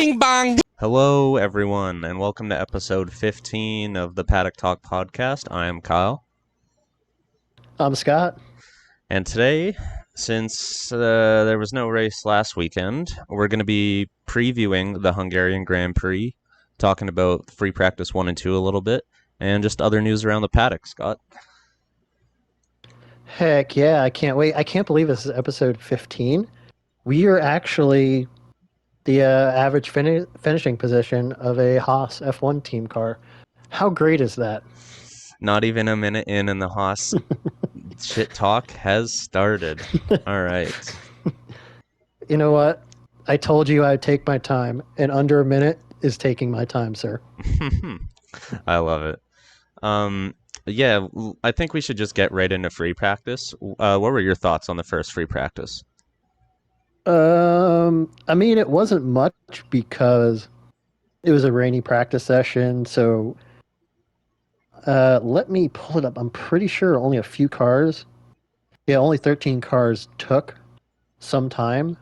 Bing bong. Hello, everyone, and welcome to episode 15 of the Paddock Talk podcast. I am Kyle. I'm Scott. And today, since there was no race last weekend, we're going to be previewing the Hungarian Grand Prix, talking about free practice 1 and 2 a little bit, and just other news around the paddock, Scott. Heck yeah, I can't wait. I can't believe this is episode 15. We are actually the average finishing position of a Haas F1 team car. How great is that? Not even a minute in, and the Haas shit talk has started. All right. You know what? I told you I'd take my time, and under a minute is taking my time, sir. I love it. Yeah, I think we should just get right into free practice. What were your thoughts on the first free practice? I mean, it wasn't much because it was a rainy practice session, so let me pull it up. I'm pretty sure only a few cars, only 13 cars took some time.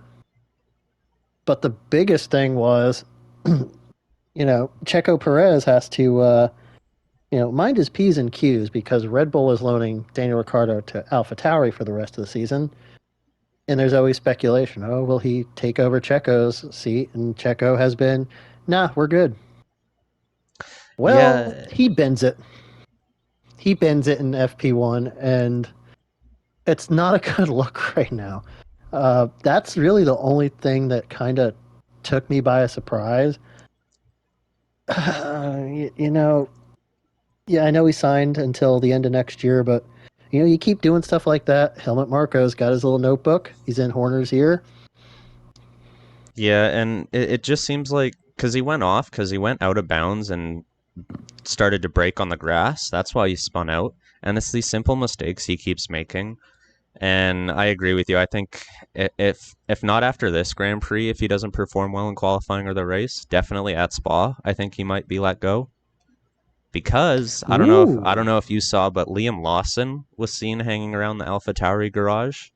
But the biggest thing was, Checo Perez has to, mind his P's and Q's because Red Bull is loaning Daniel Ricciardo to AlphaTauri for the rest of the season. And there's always speculation. Oh, will he take over Checo's seat? And Checo has been, nah, we're good. Well, Yeah. he bends it. He bends it in FP1, and it's not a good look right now. That's really the only thing that kind of took me by a surprise. Yeah, I know he signed until the end of next year, but you keep doing stuff like that. Helmut Marko's got his little notebook. He's in Horner's ear. Yeah, and it just seems like because he went out of bounds and started to brake on the grass. That's why he spun out. And it's these simple mistakes he keeps making. And I agree with you. I think if not after this Grand Prix, if he doesn't perform well in qualifying or the race, definitely at Spa, I think he might be let go. Because I don't know if you saw, but Liam Lawson was seen hanging around the AlphaTauri garage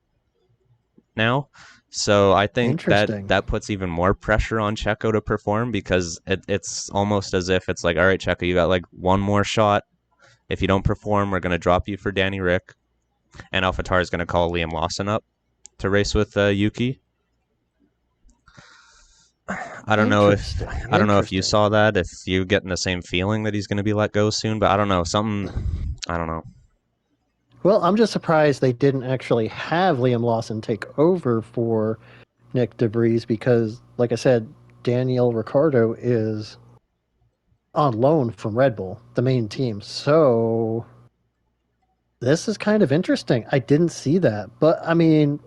now. So I think that puts even more pressure on Checo to perform because it's almost as if it's like, all right, Checo, you got like one more shot. If you don't perform, we're going to drop you for Danny Rick. And AlphaTauri is going to call Liam Lawson up to race with Yuki. I don't know if you saw that, if you getting the same feeling that he's going to be let go soon, but I don't know. I don't know. Well, I'm just surprised they didn't actually have Liam Lawson take over for Nick DeVries because, like I said, Daniel Ricciardo is on loan from Red Bull, the main team. So this is kind of interesting. I didn't see that. But, I mean,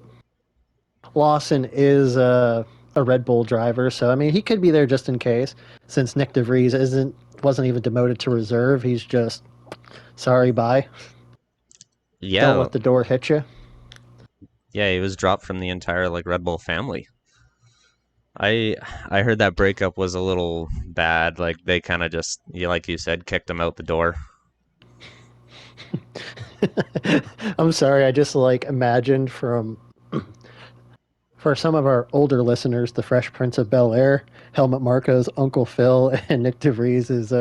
Lawson is a Red Bull driver, so, I mean, he could be there just in case. Since Nick DeVries wasn't even demoted to reserve, he's just, sorry, bye. Yeah. Don't let the door hit you. Yeah, he was dropped from the entire Red Bull family. I heard that breakup was a little bad. Like they kind of just, like you said, kicked him out the door. I'm sorry. I just imagined for some of our older listeners, the Fresh Prince of Bel-Air, Helmut Marko's Uncle Phil, and Nick DeVries is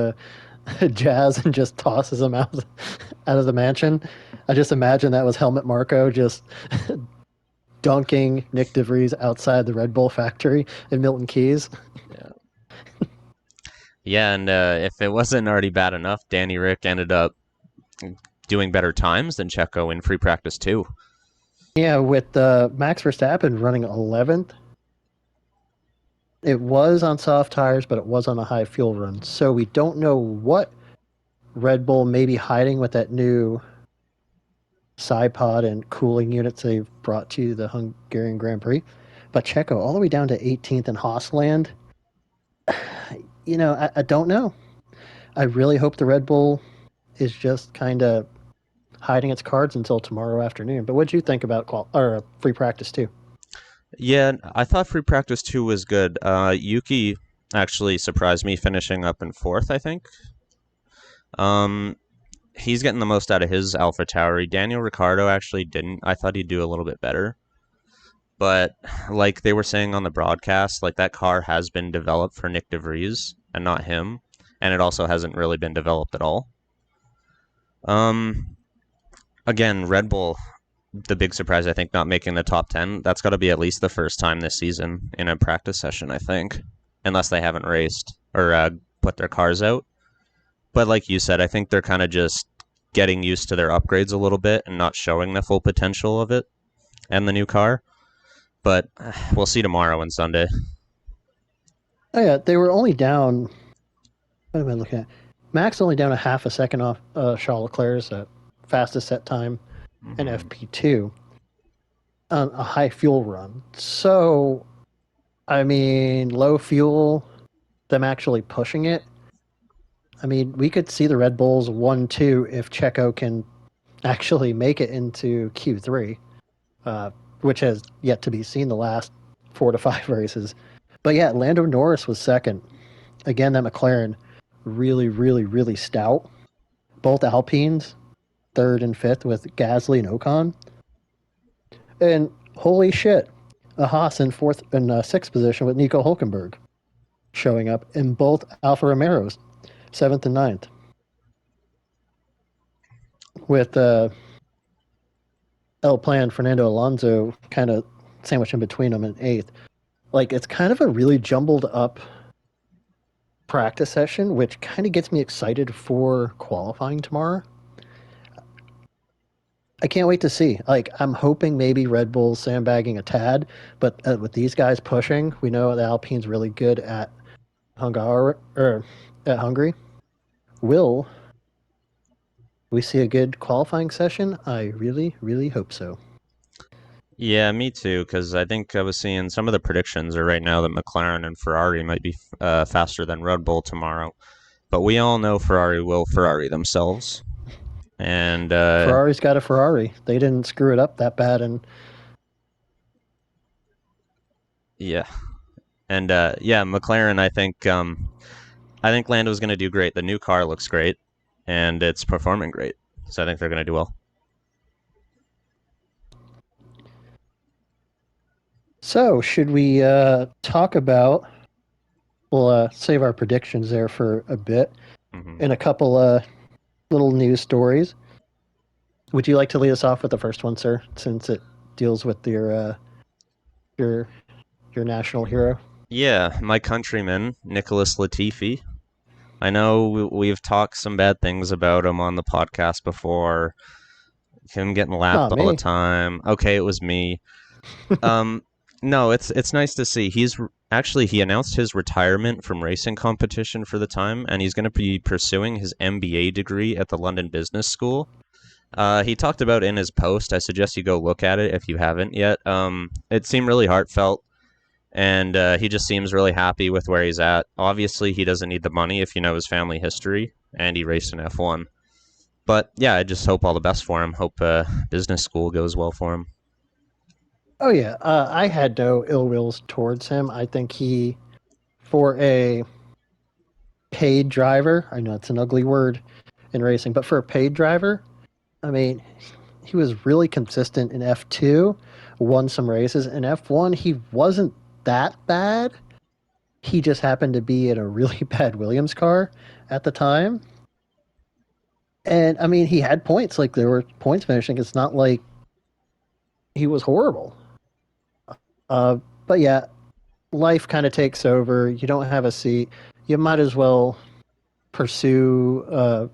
Jazz and just tosses him out of the mansion. I just imagine that was Helmut Marko just dunking Nick DeVries outside the Red Bull factory in Milton Keyes. Yeah, and if it wasn't already bad enough, Danny Rick ended up doing better times than Checo in free practice too. Yeah, with Max Verstappen running 11th. It was on soft tires, but it was on a high fuel run. So we don't know what Red Bull may be hiding with that new side pod and cooling units they've brought to the Hungarian Grand Prix. But Checo, all the way down to 18th in Haasland, I don't know. I really hope the Red Bull is just kind of hiding its cards until tomorrow afternoon. But what did you think about free practice 2? Yeah, I thought free practice 2 was good. Yuki actually surprised me, finishing up in 4th, I think. He's getting the most out of his AlphaTauri. Daniel Ricciardo actually didn't. I thought he'd do a little bit better. But like they were saying on the broadcast, like that car has been developed for Nick DeVries and not him, and it also hasn't really been developed at all. Um, Again, Red Bull, the big surprise, I think, not making the top 10. That's got to be at least the first time this season in a practice session, I think, unless they haven't raced or put their cars out. But like you said, I think they're kind of just getting used to their upgrades a little bit and not showing the full potential of it and the new car. But we'll see tomorrow and Sunday. Oh yeah, they were only down. What am I looking at? Max only down a half a second off Charles Leclerc's fastest set time in Mm-hmm. FP2 on a high fuel run. So, I mean, low fuel, them actually pushing it. I mean, we could see the Red Bulls 1-2 if Checo can actually make it into Q3, which has yet to be seen the last 4 to 5 races. But yeah, Lando Norris was second. Again, that McLaren really, really, really stout. Both Alpines, third and fifth with Gasly and Ocon. And holy shit, a Haas in fourth and sixth position with Nico Hulkenberg showing up in both Alfa Romeos, seventh and ninth, with El Plan Fernando Alonso kind of sandwiched in between them in eighth. Like, it's kind of a really jumbled up practice session, which kind of gets me excited for qualifying tomorrow. I can't wait to see. Like, I'm hoping maybe Red Bull's sandbagging a tad, but with these guys pushing, we know the Alpine's really good at Hungary. Will we see a good qualifying session? I really, really hope so. Yeah, me too. Because I think I was seeing some of the predictions are right now that McLaren and Ferrari might be faster than Red Bull tomorrow. But we all know Ferrari will Ferrari themselves. And Ferrari's got a Ferrari. They didn't screw it up that bad, and yeah, and yeah, McLaren. I think Lando's going to do great. The new car looks great, and it's performing great. So I think they're going to do well. so should we talk about? We'll save our predictions there for a bit, Mm-hmm. and a couple little news stories. Would you like to lead us off with the first one, sir, since it deals with your your national hero? Yeah, my countryman Nicholas Latifi. I know we've talked some bad things about him on the podcast before. Him getting lapped Not all the me. time. Okay, it was me. Um, no, it's nice to see. Actually he announced his retirement from racing competition for the time, and he's going to be pursuing his MBA degree at the London Business School. He talked about in his post. I suggest you go look at it if you haven't yet. It seemed really heartfelt, and he just seems really happy with where he's at. Obviously, he doesn't need the money if you know his family history, and he raced in F1. But yeah, I just hope all the best for him. Hope business school goes well for him. Oh yeah, I had no ill wills towards him. I think he, for a paid driver, I know it's an ugly word in racing, but for a paid driver, I mean, he was really consistent in F2, won some races. In F1, he wasn't that bad. He just happened to be in a really bad Williams car at the time. And I mean, he had points. Like, there were points finishing. It's not like he was horrible. Uh, but yeah, life kind of takes over. You don't have a seat. You might as well pursue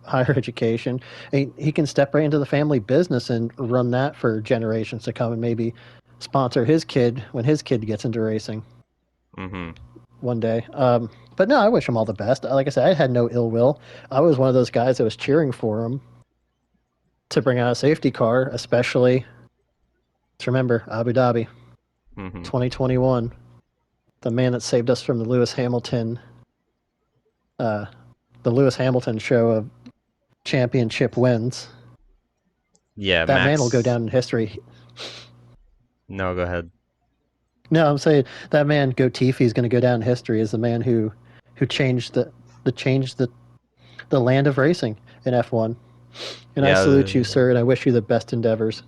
higher education. And he can step right into the family business and run that for generations to come, and maybe sponsor his kid when his kid gets into racing Mm-hmm. one day. But no, I wish him all the best. Like I said, I had no ill will. I was one of those guys that was cheering for him to bring out a safety car, especially. Let's remember Abu Dhabi, Mm-hmm. 2021. The man that saved us from uh, the Lewis Hamilton show of championship wins. Yeah, That man will go Max. down in history. No, go ahead. No, I'm saying that man Gotifi is going to go down in history as the man who changed the land of racing in F1. And I salute Yeah, you, sir, and I wish you the best endeavors.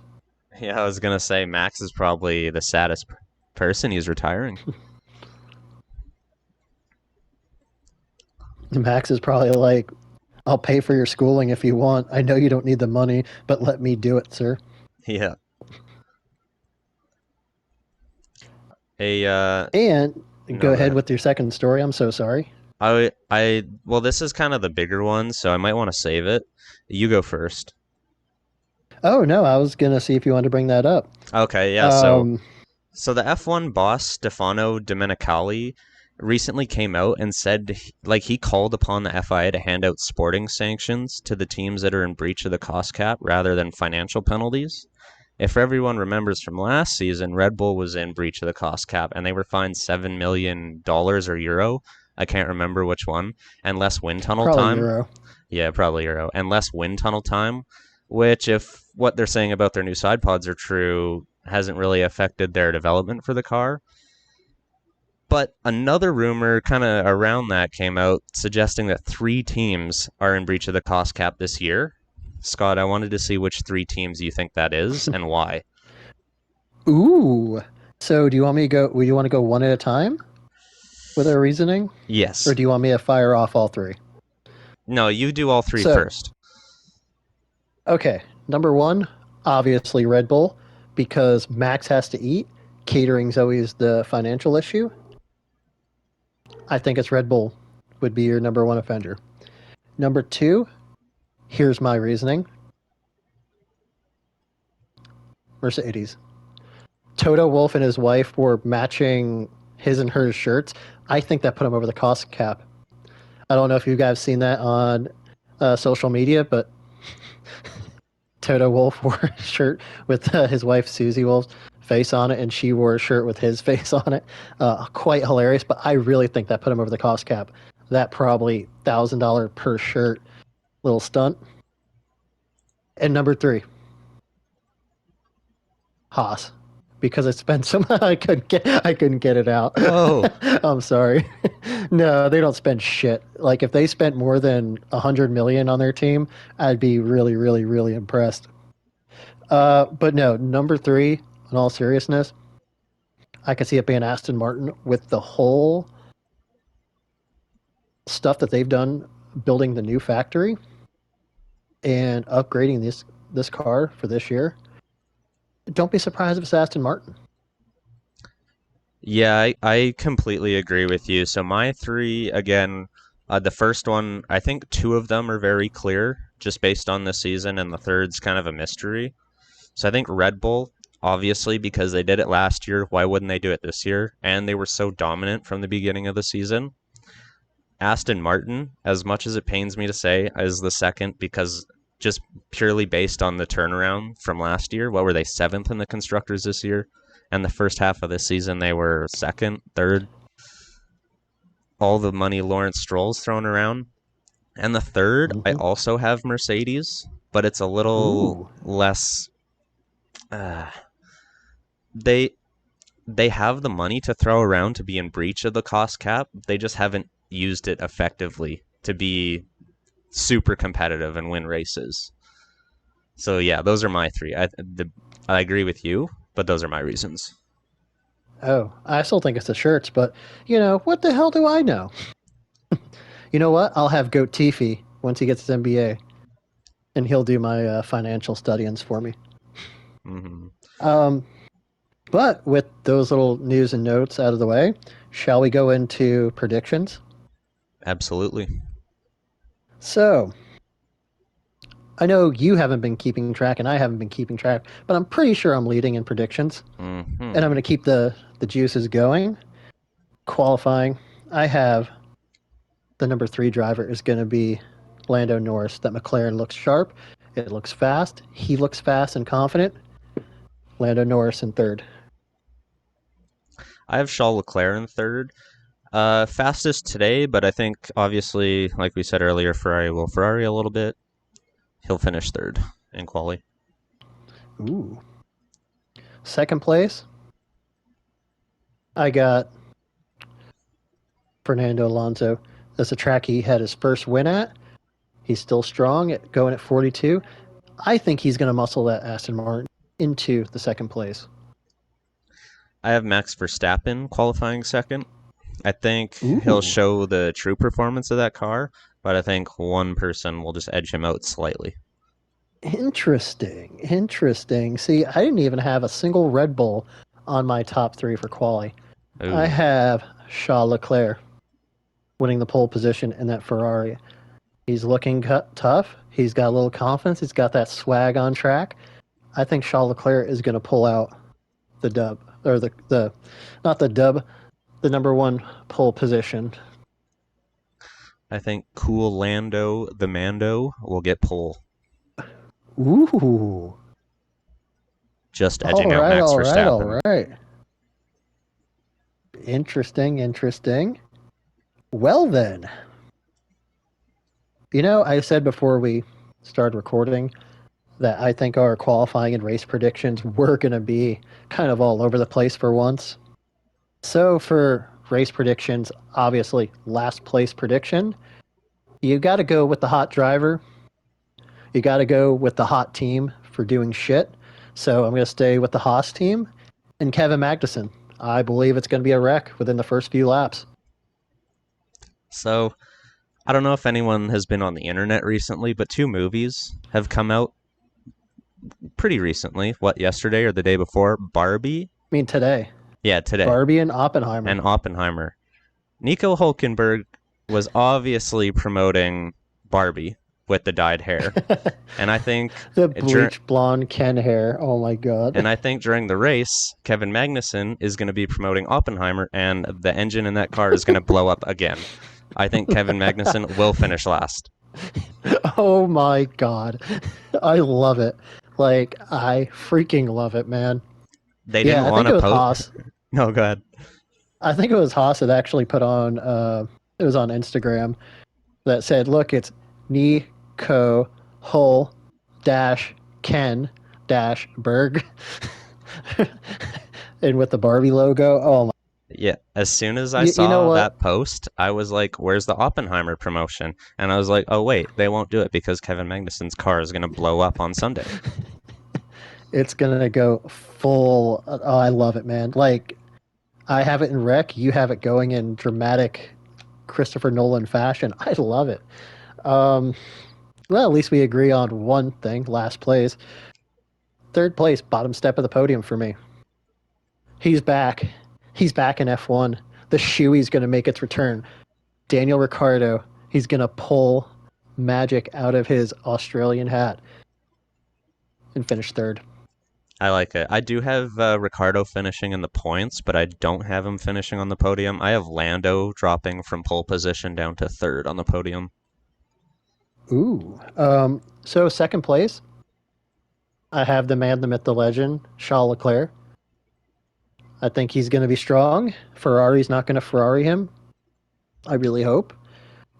Yeah, I was gonna say Max is probably the saddest person. He's retiring. Max is probably like, I'll pay for your schooling if you want. I know you don't need the money, but let me do it, sir. Yeah. A And go no, go ahead ahead. with your second story. I'm so sorry. Well, this is kind of the bigger one, so I might want to save it. You go first. Oh, no, I was going to see if you wanted to bring that up. Okay, yeah. So Um, So the F1 boss Stefano Domenicali recently came out and said like he called upon the FIA to hand out sporting sanctions to the teams that are in breach of the cost cap rather than financial penalties. If everyone remembers from last season, Red Bull was in breach of the cost cap and they were fined $7 million or euro. I can't remember which one, and less wind tunnel Probably time. Euro. Yeah, probably euro, and less wind tunnel time, which, if what they're saying about their new side pods are true, hasn't really affected their development for the car. But another rumor kind of around that came out suggesting that three teams are in breach of the cost cap this year. Scott, I wanted to see which three teams you think that is and why. Ooh. So do you want me to go? Would you want to go one at a time with our reasoning, or Yes. do you want me to fire off all three? No, you do all three So, first. okay, number one, obviously Red Bull, because Max has to eat. Catering's always the financial issue. I think it's Red Bull would be your number one offender. Number two, here's my reasoning: Mercedes. Toto Wolff and his wife were matching his and her shirts. I think that put him over the cost cap. I don't know if you guys seen that on social media, but Toto Wolff wore a shirt with his wife Susie Wolff's face on it, and she wore a shirt with his face on it. Quite hilarious, but I really think that put him over the cost cap. That probably $1,000 per shirt little stunt. And number three, Haas, because I spent so much I couldn't get it out. Whoa. I'm sorry. No, they don't spend shit. Like if they spent more than 100 million on their team, I'd be really, really, really impressed. But no, number three, in all seriousness, I could see it being Aston Martin with the whole stuff that they've done building the new factory and upgrading this car for this year. Don't be surprised if it's Aston Martin. Yeah, I completely agree with you. So my three, again, the first one, I think two of them are very clear just based on the season, and the third's kind of a mystery. So I think Red Bull, obviously, because they did it last year, why wouldn't they do it this year? And they were so dominant from the beginning of the season. Aston Martin, as much as it pains me to say, is the second because just purely based on the turnaround from last year. What were they, seventh in the constructors this year? And the first half of this season, they were second, third. All the money Lawrence Stroll's thrown around. And the third, I Mm-hmm. also have Mercedes, but it's a little Ooh. less. Uh, they they have the money to throw around to be in breach of the cost cap. They just haven't used it effectively to be super competitive and win races. So yeah, those are my three. I agree with you, but those are my reasons. Oh, I still think it's the shirts, but what the hell do I know? You know what? I'll have Goat Tiffy once he gets his MBA, and he'll do my financial studies for me. Hmm. Um, but with those little news and notes out of the way, shall we go into predictions? Absolutely. So, I know you haven't been keeping track, and I haven't been keeping track, but I'm pretty sure I'm leading in predictions, and I'm Hmm. going to keep the juices going. Qualifying, I have the number three driver is going to be Lando Norris. That McLaren looks sharp. It looks fast. He looks fast and confident. Lando Norris in third. I have Charles Leclerc in third. Fastest today, but I think obviously, like we said earlier, Ferrari will Ferrari a little bit. He'll finish third in quali. Ooh. Second place, I got Fernando Alonso. That's a track he had his first win at. He's still strong, going at 42. I think he's going to muscle that Aston Martin into the second place? I have Max Verstappen qualifying second. I think he'll Ooh, show the true performance of that car, but I think one person will just edge him out slightly. interesting. Interesting. See, I didn't even have a single Red Bull on my top three for quali. I Ooh. have Charles Leclerc winning the pole position in that Ferrari. He's looking tough. He's got a little confidence. He's got that swag on track. I think Charles Leclerc is going to pull out the dub, or the not the dub, the number one pole position. I think Cool Lando the Mando will get pole, Ooh. just All edging out right, Max all right, all Verstappen. right. Interesting, interesting. Well then, I said before we started recording that I think our qualifying and race predictions were going to be kind of all over the place for once. So for race predictions, obviously last place prediction, you got to go with the hot driver. You got to go with the hot team for doing shit. So I'm going to stay with the Haas team and Kevin Magnussen. I believe it's going to be a wreck within the first few laps. So I don't know if anyone has been on the internet recently, but two movies have come out pretty recently. What, yesterday or the day before? Barbie? I mean, today, Yeah, today. Barbie and Oppenheimer. And Oppenheimer. Nico Hulkenberg was obviously promoting Barbie with the dyed hair. And I think The dur- bleach blonde Ken hair. Oh my god. and I think during the race, Kevin Magnussen is going to be promoting Oppenheimer, and the engine in that car is going to blow up again. I think Kevin Magnussen will finish last. Oh my god. I love it. Like, I freaking love it, man. They Yeah, didn't I want think to it was post. Haas. No, go ahead. I think it was Haas that actually put on, it was on Instagram that said, look, it's Nico Hull dash Ken dash Berg. And with the Barbie logo. Oh my. Yeah, as soon as I You know saw what? that post, I was like, "Where's the Oppenheimer promotion?" And I was like, "Oh wait, they won't do it because Kevin Magnussen's car is going to blow up on Sunday." It's gonna go full. Oh, I love it, man. Like, I have it in rec. You have it going in dramatic Christopher Nolan fashion. I love it. Um, well, at least we agree on one thing. Last place, third place, bottom step of the podium for me. He's back. He's back in F1. The shoey's going to make its return. Daniel Ricciardo. He's going to pull magic out of his Australian hat and finish third. I like it. I do have Ricardo finishing in the points, but I don't have him finishing on the podium. I have Lando dropping from pole position down to third on the podium. Ooh. So second place, I have the man, the myth, the legend, Charles Leclerc. I think he's going to be strong. Ferrari's not going to Ferrari him. I really hope.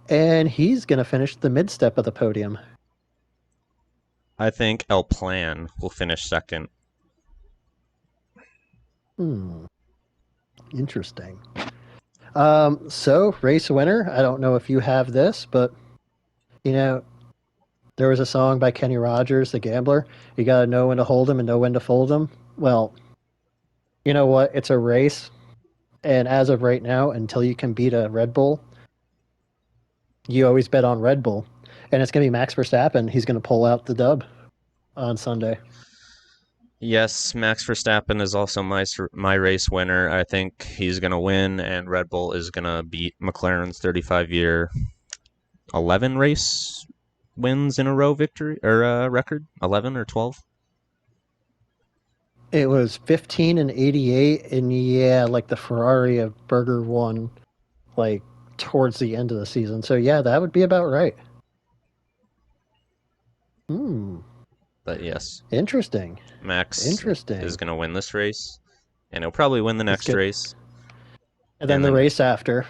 And he's going to finish the mid step of the podium. I think El Plan will finish second. Interesting. So race winner. I don't know if you have this, but you know, there was a song by Kenny Rogers, The Gambler. You got to know when to hold him and know when to fold him. Well, you know what? It's a race. And as of right now, until you can beat a Red Bull, you always bet on Red Bull. And it's going to be Max Verstappen. He's going to pull out the dub on Sunday. Yes, Max Verstappen is also my race winner. I think he's going to win, and Red Bull is going to beat McLaren's 35-year 11 race wins in a row victory or record, 11 or 12. It was 15 and 88, and yeah, like the Ferrari of Berger won, like towards the end of the season. So yeah, that would be about right. Hmm. But yes, Interesting. Max is Interesting. going to win this race, and he'll probably win the It's next good. race. And then And the then race after.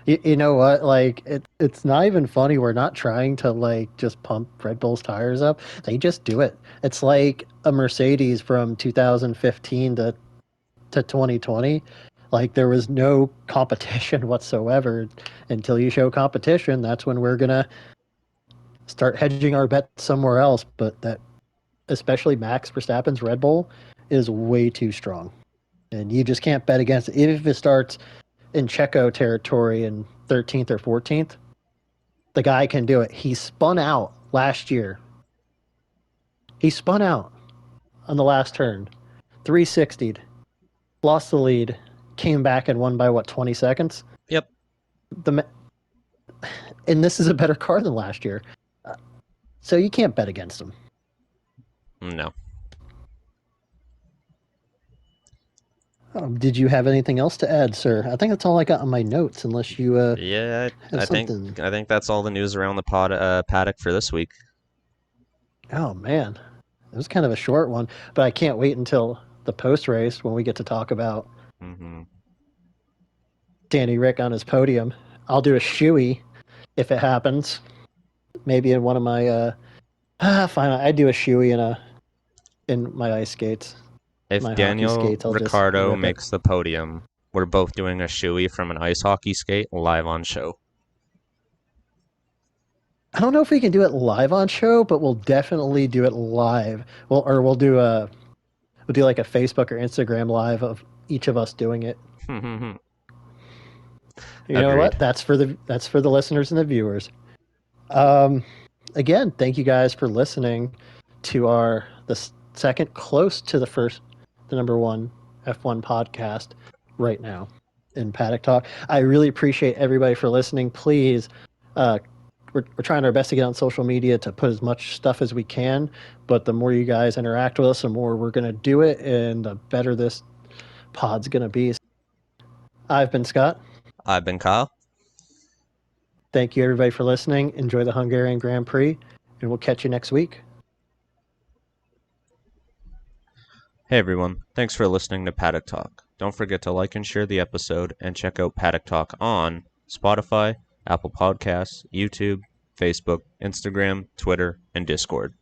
You know what? Like it's not even funny. We're not trying to like just pump Red Bull's tires up. They just do it. It's like a Mercedes from 2015 to 2020. Like there was no competition whatsoever until you show competition. That's when we're gonna start hedging our bet somewhere else. But that, especially Max Verstappen's Red Bull, is way too strong, and you just can't bet against it. Even if it starts in Checo territory in 13th or 14th, the guy can do it. He spun out last year. He spun out on the last turn, 360'd, lost the lead, came back and won by what, 20 seconds? Yep. The and this is a better car than last year. So you can't bet against him. No. Did you have anything else to add, sir? I think that's all I got on my notes, unless you Yeah, have I think something. I think that's all the news around the paddock for this week. Oh man, it was kind of a short one, but I can't wait until the post race when we get to talk about Mm-hmm. Danny Rick on his podium. I'll do a shoey if it happens. Maybe in one of my fine. I do a shoey in my ice skates, If my hockey Daniel skates. I'll just Ricciardo rip it. makes the podium, we're both doing a shoey from an ice hockey skate live on show. I don't know if we can do it live on show, but we'll definitely do it live. We'll do like a Facebook or Instagram live of each of us doing it. You know what? Agreed. That's for the listeners and the viewers. Um, Again, thank you guys for listening to the second close to the number one F1 podcast right now in Paddock Talk. I really appreciate everybody for listening. Please, we're trying our best to get on social media to put as much stuff as we can, but the more you guys interact with us, the more we're going to do it, and the better this pod's going to be. I've been Scott. I've been Kyle. Thank you, everybody, for listening. Enjoy the Hungarian Grand Prix, and we'll catch you next week. Hey everyone, thanks for listening to Paddock Talk. Don't forget to like and share the episode and check out Paddock Talk on Spotify, Apple Podcasts, YouTube, Facebook, Instagram, Twitter, and Discord.